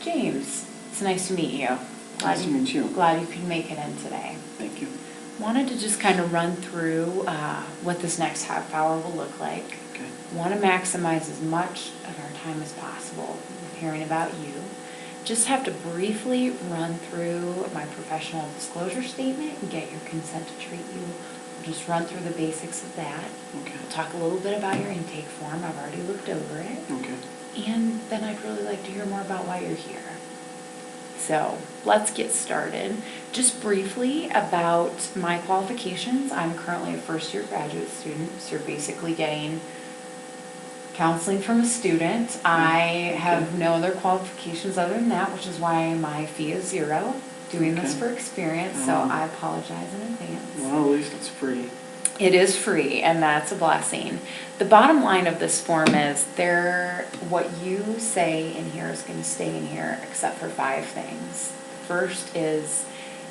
James, it's nice to meet you. Nice to meet you. Glad you could make it in today. Thank you. Wanted to just kind of run through what this next half hour will look like. Okay. Want to maximize as much of our time as possible with hearing about you. Just have to briefly run through my professional disclosure statement and get your consent to treat you. We'll just run through the basics of that. Okay. We'll talk a little bit about your intake form. I've already looked over it. Okay. And then I'd really like to hear more about why you're here. So let's get started. Just briefly about my qualifications. I'm currently a first-year graduate student, so you're basically getting counseling from a student. I have no other qualifications other than that, which is why my fee is $0. Doing this for experience, so I apologize in advance. Well, at least it's free. It is free, and that's a blessing. The bottom line of this form is what you say in here is going to stay in here, except for 5 things. The first is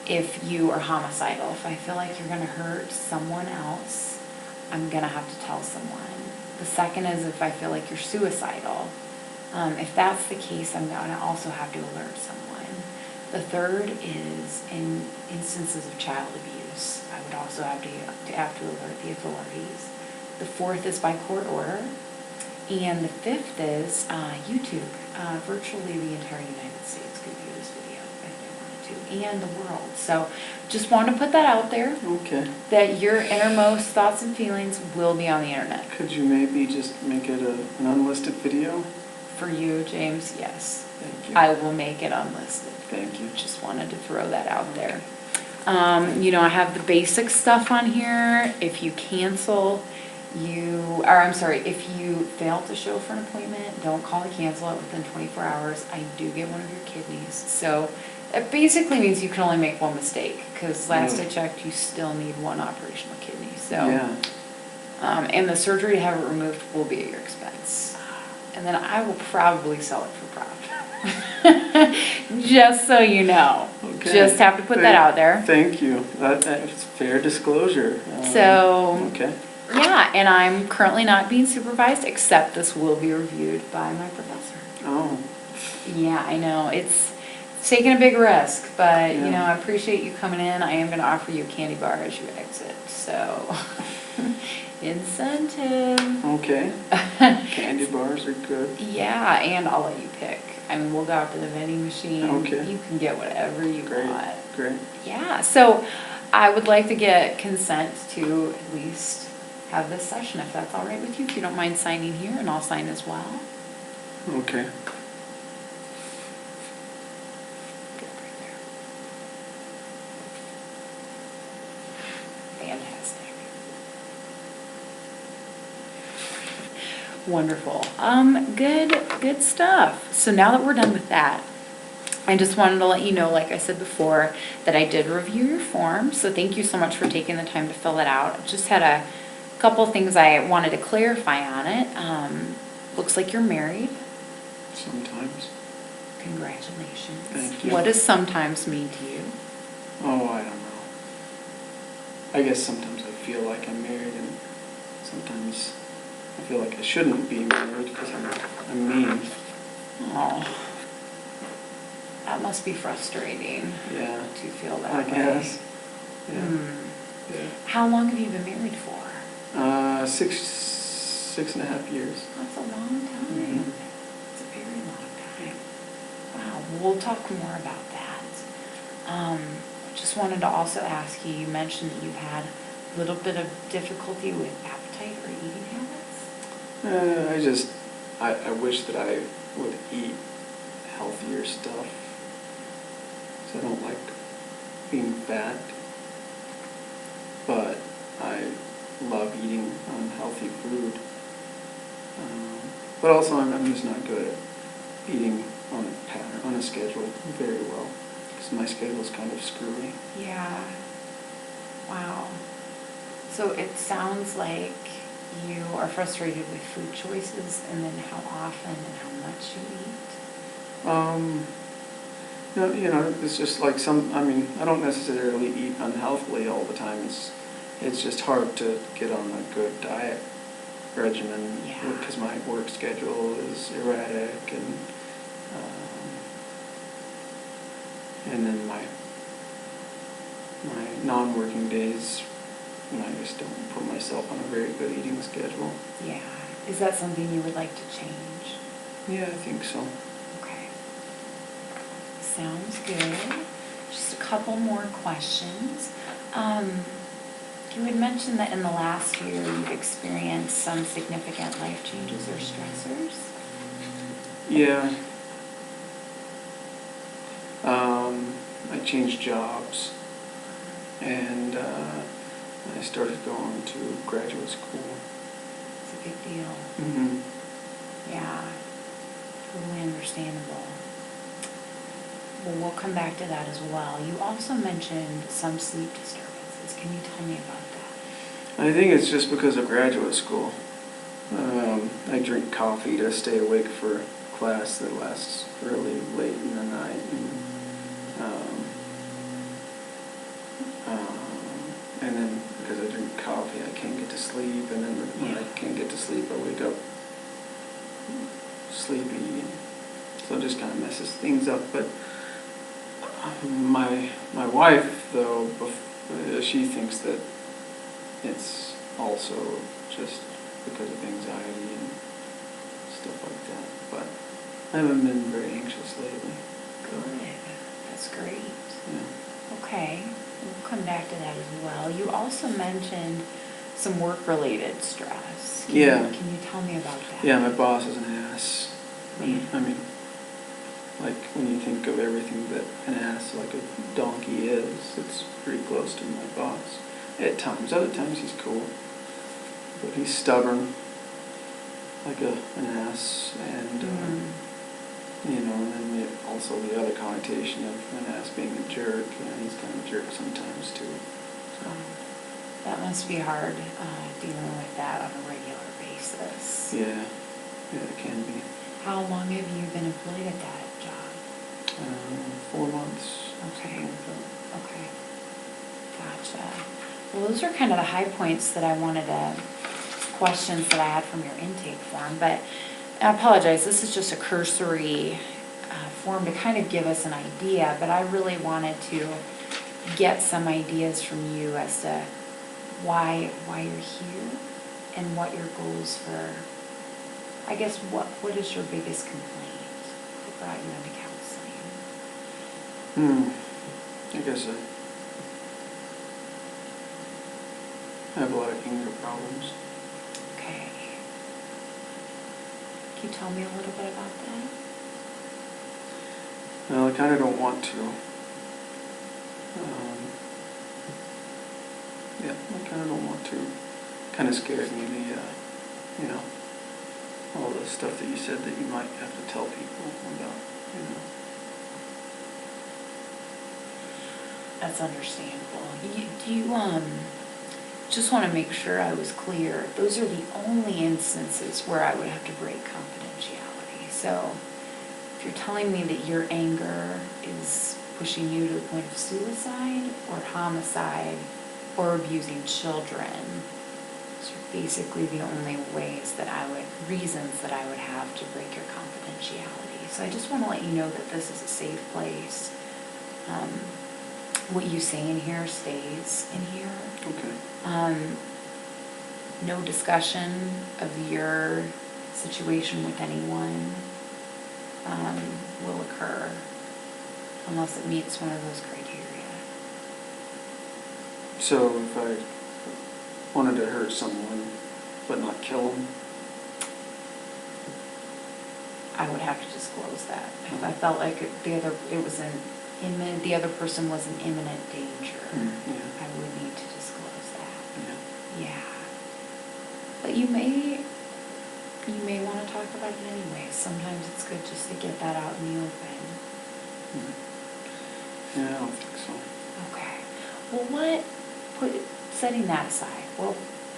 if you are homicidal. If I feel like you're going to hurt someone else, I'm going to have to tell someone. The second is if I feel like you're suicidal. If that's the case, I'm going to also have to alert someone. The third is in instances of child abuse. I would also have to alert the authorities. The fourth is by court order. And the fifth is YouTube. Virtually the entire United States could view this video if they wanted to, and the world. So just want to put that out there. Okay. That your innermost thoughts and feelings will be on the internet. Could you maybe just make it an unlisted video? For you, James, yes. Thank you. I will make it unlisted. Thank you. Just wanted to throw that out there. I have the basic stuff on here. If you cancel, if you fail to show for an appointment, don't call to cancel it within 24 hours. I do get one of your kidneys. So it basically means you can only make one mistake, because last I checked, you still need one operational kidney. So, yeah. And the surgery to have it removed will be at your expense. And then I will probably sell it for profit. Just so you know. Okay. Just have to put that out there. Thank you. That's fair disclosure. Okay. Yeah, and I'm currently not being supervised, except this will be reviewed by my professor. Oh. Yeah, I know. It's taking a big risk, but I appreciate you coming in. I am going to offer you a candy bar as you exit. So, incentive. Okay. Candy bars are good. Yeah, and I'll let you pick. I mean, we'll go out to the vending machine. Okay. You can get whatever you want. Great. Yeah, so I would like to get consent to at least have this session, if that's all right with you. If you don't mind signing here, and I'll sign as well. Okay. Go right there. Fantastic. Wonderful. Good stuff. So now that we're done with that, I just wanted to let you know, like I said before, that I did review your form. So thank you so much for taking the time to fill it out. I just had a couple things I wanted to clarify on it. Looks like you're married. Sometimes. Congratulations. Thank you. What does sometimes mean to you? Oh, I don't know. I guess sometimes I feel like I'm married, and sometimes I feel like I shouldn't be married because I'm mean. Oh, that must be frustrating. Yeah. To feel that I way. guess. Yeah. Yeah. How long have you been married for? 6.5 years. That's a long time. It's a very long time. Wow. We'll talk more about that. Just wanted to also ask you, you mentioned that you've had a little bit of difficulty with appetite or eating habits? I wish that I would eat healthier stuff. So I don't like being fat. But I love eating unhealthy food. But also I'm just not good at eating on a pattern, on a schedule very well. Because my schedule is kind of screwy. Yeah. Wow. So it sounds like you are frustrated with food choices, and then how often and how much you eat? No, it's just like I don't necessarily eat unhealthily all the time. It's just hard to get on a good diet regimen because my work schedule is erratic, and And then my non-working days, I just don't put myself on a very good eating schedule. Yeah. Is that something you would like to change? Yeah, I think so. Okay. Sounds good. Just a couple more questions. You had mentioned that in the last year you've experienced some significant life changes or stressors. Yeah. I changed jobs, and I started going to graduate school. It's a big deal. Mm-hmm. Yeah, totally understandable. Well, we'll come back to that as well. You also mentioned some sleep disturbances. Can you tell me about that? I think it's just because of graduate school. I drink coffee to stay awake for class that lasts really late in the night. And then because I drink coffee, I can't get to sleep. And then when I can't get to sleep, I wake up sleepy. So it just kind of messes things up. But my wife, though, she thinks that it's also just because of anxiety and stuff like that. But I haven't been very anxious lately. Good. That's great. Yeah. Okay. We'll come back to that as well. You also mentioned some work-related stress. Can you tell me about that? Yeah, my boss is an ass. I mean, like when you think of everything that an ass, like a donkey is, it's pretty close to my boss. At times. Other times he's cool. But he's stubborn, like an ass. And, and then also the other connotation of an ass being a jerk. He's kind of a jerk sometimes too. So. That must be hard dealing with that on a regular basis. Yeah, it can be. How long have you been employed at that job? 4 months. Okay. Okay. Gotcha. Well, those are kind of the high points that I wanted to, questions that I had from your intake form, but I apologize, this is just a cursory form to kind of give us an idea, but I really wanted to get some ideas from you as to why you're here and what your goals for, I guess, what is your biggest complaint that brought you into counseling? I guess I have a lot of anger problems. Okay. Can you tell me a little bit about that? Well, I kind of don't want to. I kind of don't want to. Kind of scares me, all the stuff that you said that you might have to tell people about, That's understandable. Do you just want to make sure I was clear, those are the only instances where I would have to break confidentiality. So if you're telling me that your anger is pushing you to the point of suicide or homicide or abusing children, those are basically the only reasons that I would have to break your confidentiality. So I just want to let you know that this is a safe place. What you say in here stays in here. Okay. No discussion of your situation with anyone will occur unless it meets one of those criteria. So if I wanted to hurt someone but not kill them? I would have to disclose that. If I felt like the other person was in imminent danger, I would need to disclose that. Yeah. But you may want to talk about it anyway. Sometimes it's good just to get that out in the open. Yeah, I don't think so. Okay. Well, setting that aside,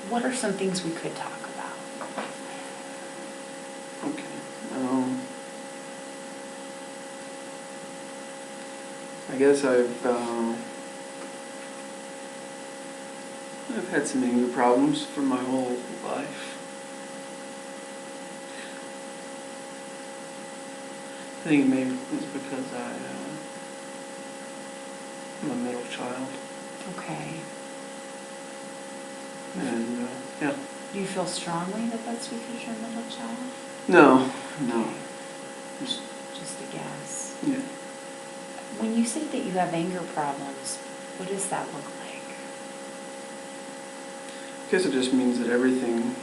what are some things we could talk about? Okay. I guess I've had some anger problems for my whole life. I think maybe it's because I'm a middle child. Okay. And, yeah. Do you feel strongly that that's because you're a middle child? No. Okay. Just a guess. Yeah. When you say that you have anger problems, what does that look like? I guess it just means that anything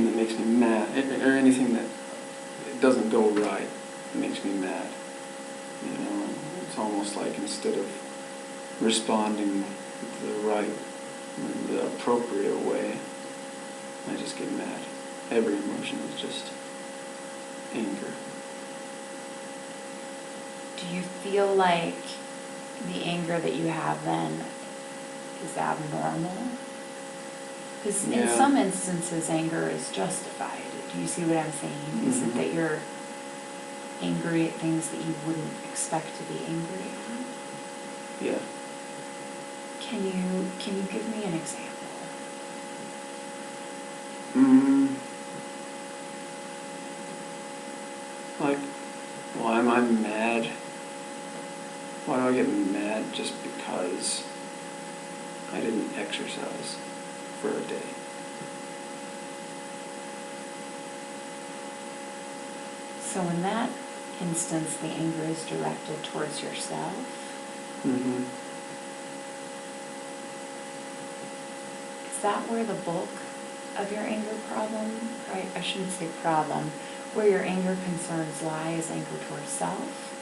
that makes me mad, or anything that doesn't go right, makes me mad. You know, it's almost like instead of responding the right, the appropriate way, I just get mad. Every emotion is just anger. Do you feel like the anger that you have then is abnormal? Because in Yeah. some instances, anger is justified. Do you see what I'm saying? Is it Mhm. that you're angry at things that you wouldn't expect to be angry at? Yeah. Can you give me an example? Like, why am I mad? Why do I get mad just because I didn't exercise for a day? So in that instance, the anger is directed towards yourself. Mm-hmm. Is that where the bulk of your anger problem, right? I shouldn't say problem, where your anger concerns lie is anger towards self?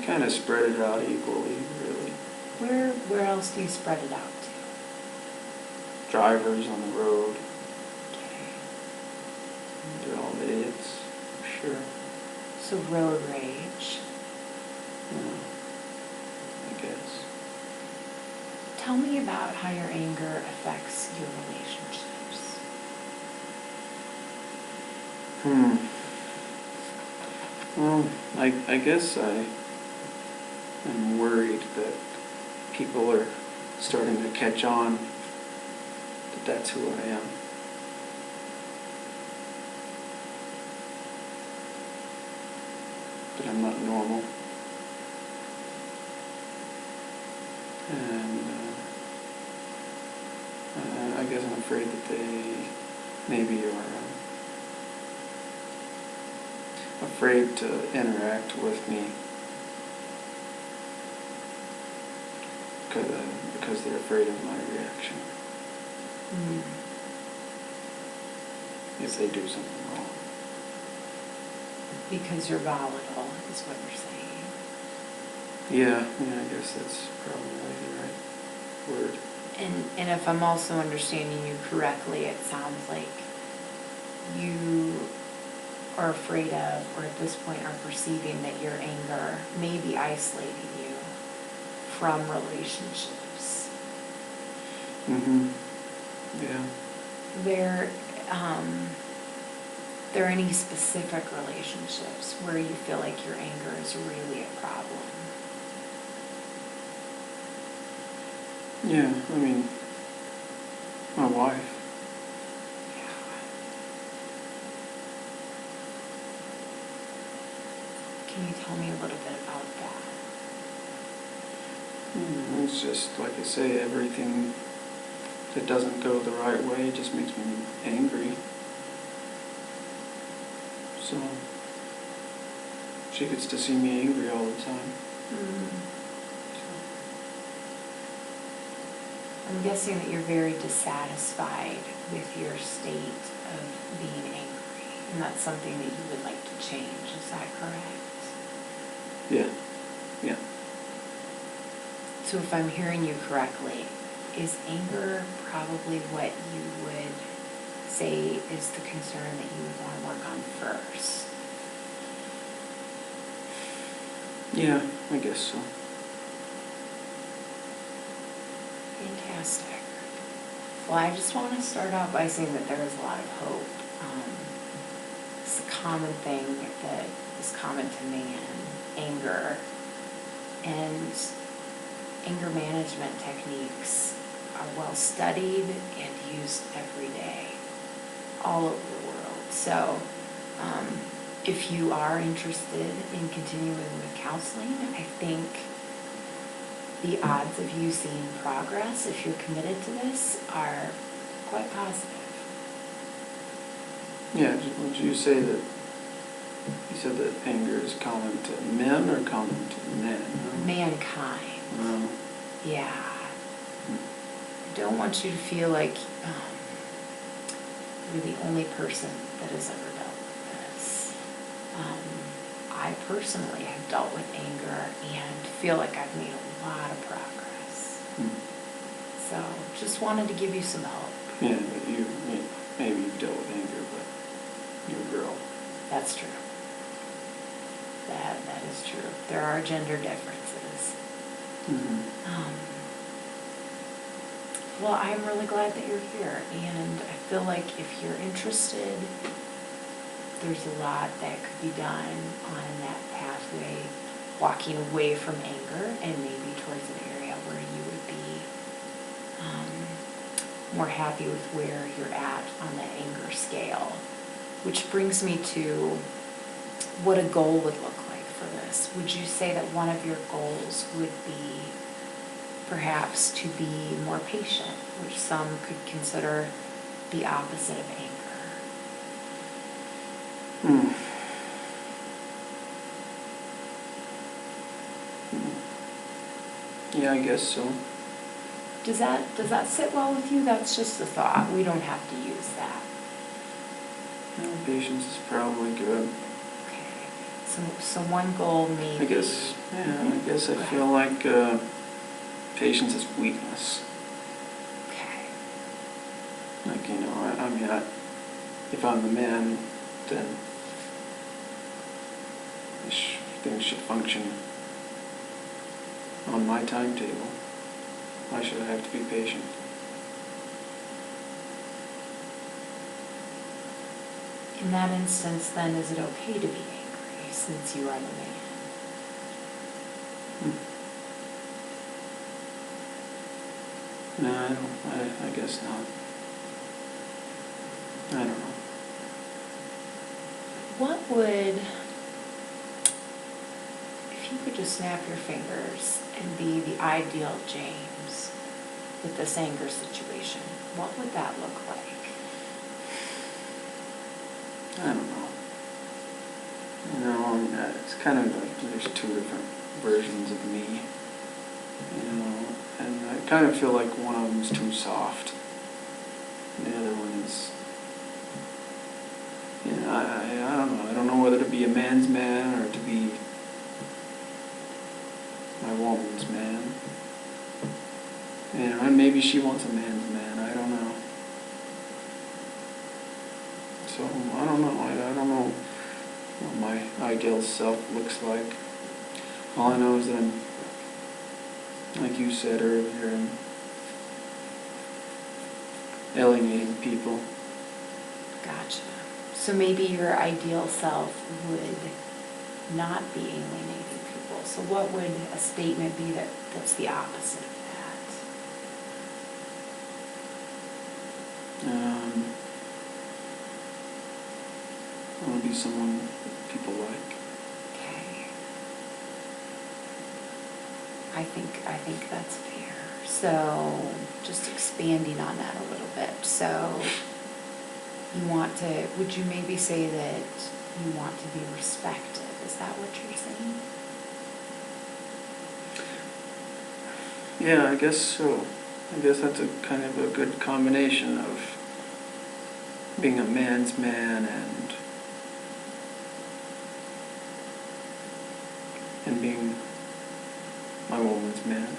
Kind of spread it out equally, really. Where else do you spread it out to? Drivers on the road, Okay. they're all idiots, for sure. So road rage. I guess. Tell me about how your anger affects your relationships. Well, I guess I'm worried that people are starting to catch on that that's who I am. That I'm not normal. And I guess I'm afraid that they maybe are afraid to interact with me because they're afraid of my reaction if they do something wrong. Because you're volatile, is what you're saying. Yeah, I guess that's probably the right word. And if I'm also understanding you correctly, it sounds like you are afraid of, or at this point are perceiving that your anger may be isolating you from relationships. Mm-hmm. Yeah. There any specific relationships where you feel like your anger is really a problem? Yeah, I mean, my wife. Can you tell me a little bit about that? It's just, like I say, everything that doesn't go the right way just makes me angry. So, she gets to see me angry all the time. I'm guessing that you're very dissatisfied with your state of being angry, and that's something that you would like to change. Is that correct? Yeah, yeah. So if I'm hearing you correctly, is anger probably what you would say is the concern that you would want to work on first? Yeah, I guess so. Fantastic. Well, I just want to start out by saying that there is a lot of hope. It's a common thing that is common to man, anger. And anger management techniques are well studied and used every day, all over the world. So if you are interested in continuing with counseling, I think the odds of you seeing progress, if you're committed to this, are quite positive. Yeah, would you say that, you said that anger is common to men or common to men? Mankind. No. Yeah. I don't want you to feel like you're the only person that has ever dealt with this. I personally have dealt with anger and feel like I've made a lot of progress. So just wanted to give you some hope. Yeah, but maybe you've dealt with anger, but you're a girl. That's true. That is true. There are gender differences. Well, I'm really glad that you're here, and I feel like if you're interested, there's a lot that could be done on that pathway, walking away from anger and maybe towards an area where you would be more happy with where you're at on the anger scale. Which brings me to what a goal would look like for this. Would you say that one of your goals would be perhaps to be more patient, which some could consider the opposite of anger? Yeah, I guess so. Does that sit well with you? That's just a thought. We don't have to use that. No, patience is probably good. Okay. So one goal maybe. I guess I feel like patience is weakness. Okay. Like, I mean, if I'm the man, then things should function on my timetable. Why should I have to be patient? In that instance, then, is it okay to be angry since you are the man? No, I guess not. I don't know. What would, if you could just snap your fingers and be the ideal James with this anger situation, what would that look like? I don't know. It's kind of like there's two different versions of me, and I kind of feel like one of them is too soft. And the other one is, I don't know. I don't know whether to be a man's man or to be my woman's man. And maybe she wants a man's man. I don't know. So I don't know. I don't know what my ideal self looks like. All I know is that I'm, like you said earlier, I'm alienating people. Gotcha. So maybe your ideal self would not be alienating people. So what would a statement be that's the opposite of that? I want to be someone that people like. Okay. I think that's fair. So just expanding on that a little bit. So would you maybe say that you want to be respected? Is that what you're saying? Yeah, I guess so. I guess that's a kind of a good combination of being a man's man and being my woman's man.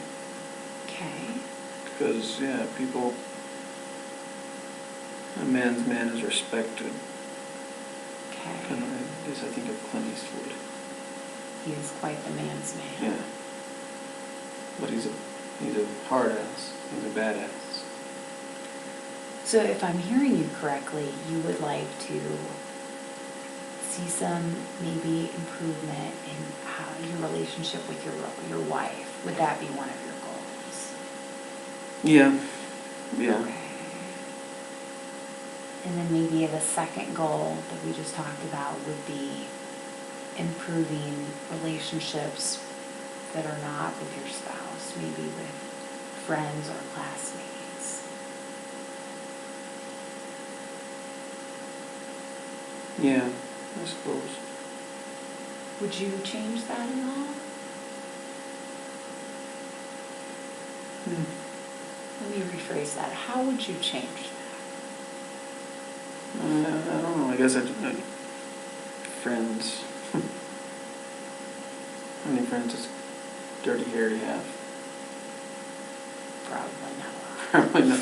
Okay. Because, a man's man is respected. Okay. Kind of, I guess I think of Clint Eastwood. He is quite the man's man. Yeah. But he's a hard ass. He's a badass. So if I'm hearing you correctly, you would like to see some maybe improvement in how your relationship with your wife. Would that be one of your goals? Yeah. Yeah. Okay. And then maybe the second goal that we just talked about would be improving relationships that are not with your spouse, maybe with friends or classmates. Yeah, I suppose. Would you change that at all? Hmm. Let me rephrase that. How would you change that? I don't know, I guess I friends. How many friends does Dirty Harry have? Probably not a lot. Probably not.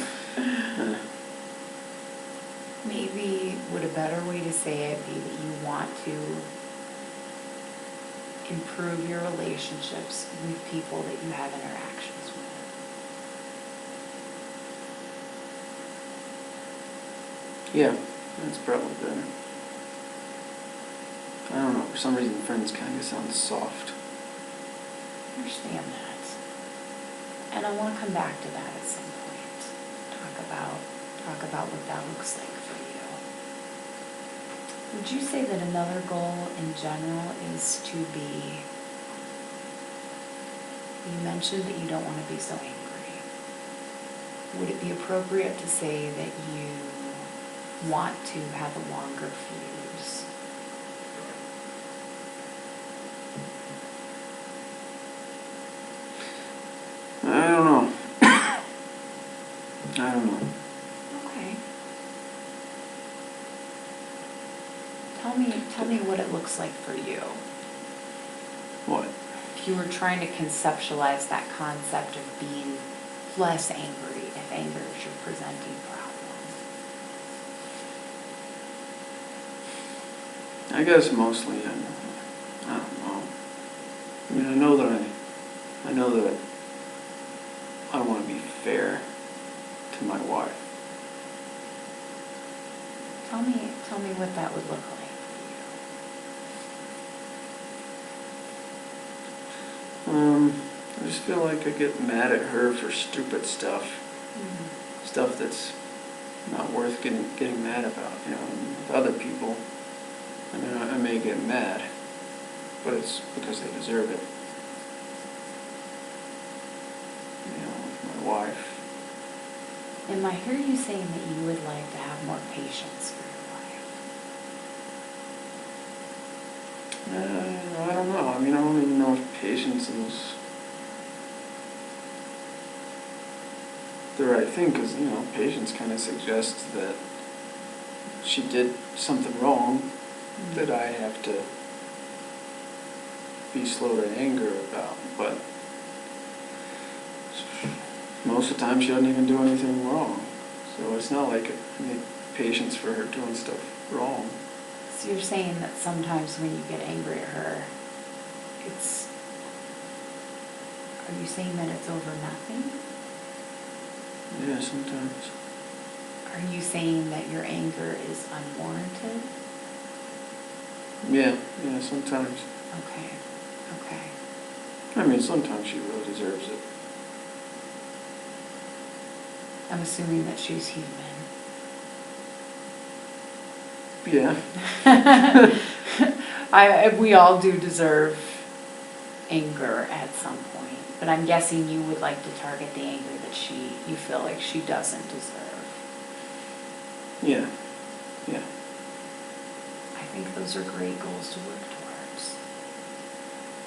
Maybe would a better way to say it be that you want to improve your relationships with people that you have interactions with? Yeah, that's probably better. I don't know, for some reason friends kind of sounds soft. I understand that. And I want to come back to that at some point. Talk about what that looks like for you. Would you say that another goal in general is to be, you mentioned that you don't want to be so angry. Would it be appropriate to say that you want to have a longer fuse? I don't know. I don't know. Okay. Tell me what it looks like for you. What? If you were trying to conceptualize that concept of being less angry, if anger is your presenting problem. I guess mostly, I don't know. I mean, I know that I want to be fair to my wife. Tell me what that would look like I just feel like I get mad at her for stupid stuff. for you. Stuff that's not worth getting mad about, you know. And with other people, I mean, I may get mad, but it's because they deserve it. You know, with my wife. Am I hear you saying that you would like to have more patience for your wife? I don't know. I mean, I don't even know if patience is the right thing, because, you know, patience kind of suggests that she did something wrong that I have to be slow to anger about. But most of the time she doesn't even do anything wrong. So it's not like I need patience for her doing stuff wrong. So you're saying that sometimes when you get angry at her, are you saying that it's over nothing? Yeah, sometimes. Are you saying that your anger is unwarranted? Yeah, sometimes. Okay. I mean, sometimes she really deserves it. I'm assuming that she's human. Yeah. We all do deserve anger at some point, but I'm guessing you would like to target the anger that you feel like she doesn't deserve. Yeah. I think those are great goals to work towards.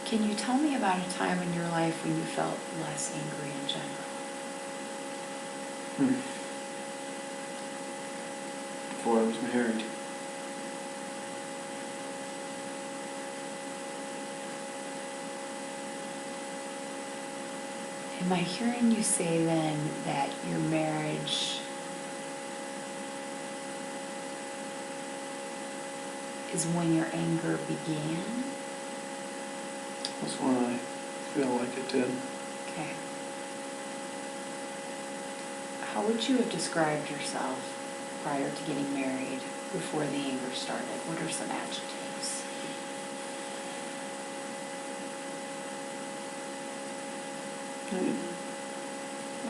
Can you tell me about a time in your life when you felt less angry in general? Before I was married. Am I hearing you say then that your marriage is when your anger began? That's when I feel like it did. Okay. How would you have described yourself prior to getting married, before the anger started? What are some adjectives?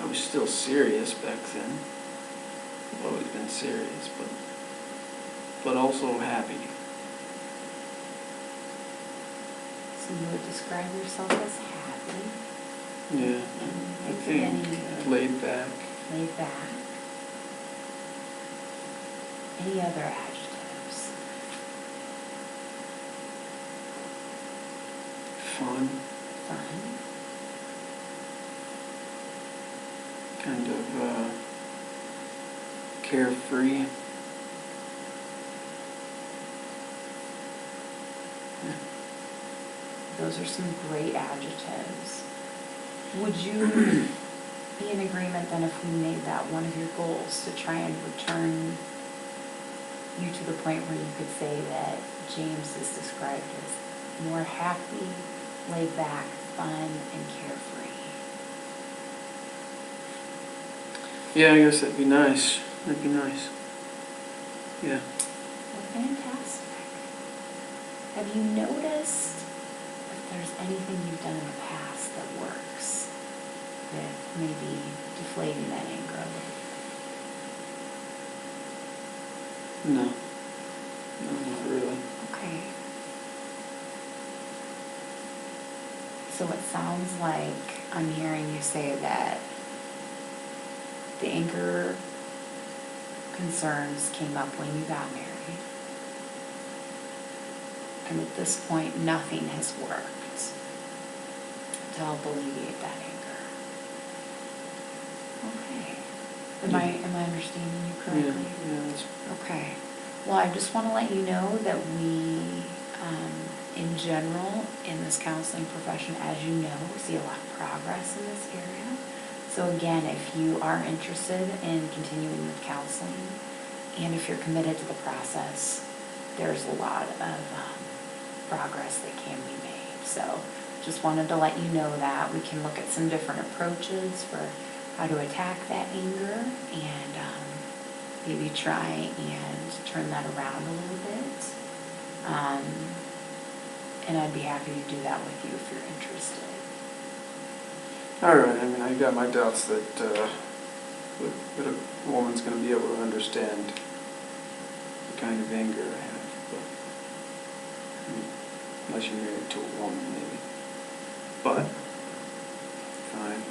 I was still serious back then. I've always been serious, but but also happy. So you would describe yourself as happy, Yeah, I think laid back. laid back. Any other adjectives? Fun, Fun, kind of carefree. those are some great adjectives. Would you be in agreement then if we made that one of your goals to try and return you to the point where you could say that James is described as more happy, laid back, fun, and carefree? Yeah, I guess that'd be nice. That'd be nice. Yeah. Well, fantastic. Have you noticed if there's anything you've done in the past that works with maybe deflating that anger a little bit? No. No, not really. Okay. So it sounds like I'm hearing you say that the anger concerns came up when you got married. And at this point, nothing has worked to help alleviate that anger. Okay. Am I understanding you correctly? Yeah, that's, Okay. Well, I just want to let you know that we, in general, in this counseling profession, as you know, see a lot of progress in this area. So again, if you are interested in continuing with counseling, and if you're committed to the process, there's a lot of progress that can be made. So just wanted to let you know that we can look at some different approaches for how to attack that anger and maybe try and turn that around a little bit. And I'd be happy to do that with you if you're interested. all right. I mean, I got my doubts that that a woman's going to be able to understand the kind of anger I have, but I mean, unless you're married to a woman, maybe. But fine,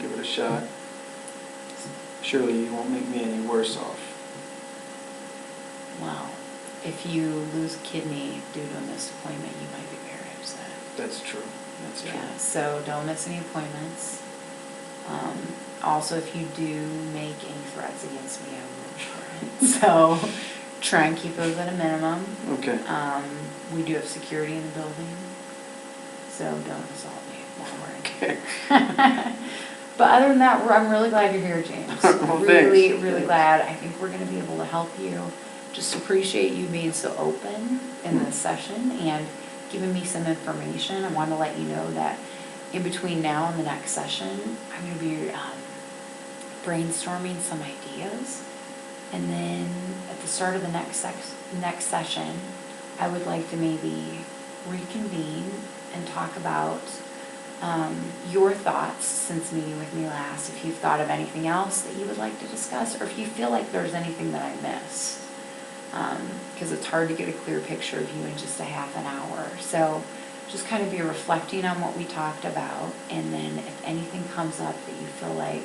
give it a shot. Surely you won't make me any worse off. Well, if you lose a kidney due to a missed appointment, you might be very upset. That's true. That's true. Yeah, so don't miss any appointments. Also, if you do make any threats against me, I will report it. So try and keep those at a minimum. Okay. We do have security in the building, so don't assault me while we're in. Okay. But other than that, I'm really glad you're here, James. Well, really, thanks. really glad. I think we're going to be able to help you. Just appreciate you being so open in this session and giving me some information. I want to let you know that in between now and the next session, I'm going to be brainstorming some ideas. And then at the start of the next session, I would like to maybe reconvene and talk about your thoughts since meeting with me last, if you've thought of anything else that you would like to discuss, or if you feel like there's anything that I missed. Because it's hard to get a clear picture of you in just a half an hour. So just kind of be reflecting on what we talked about, and then if anything comes up that you feel like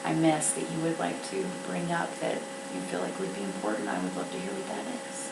I missed that you would like to bring up that you feel like would be important, I would love to hear what that is.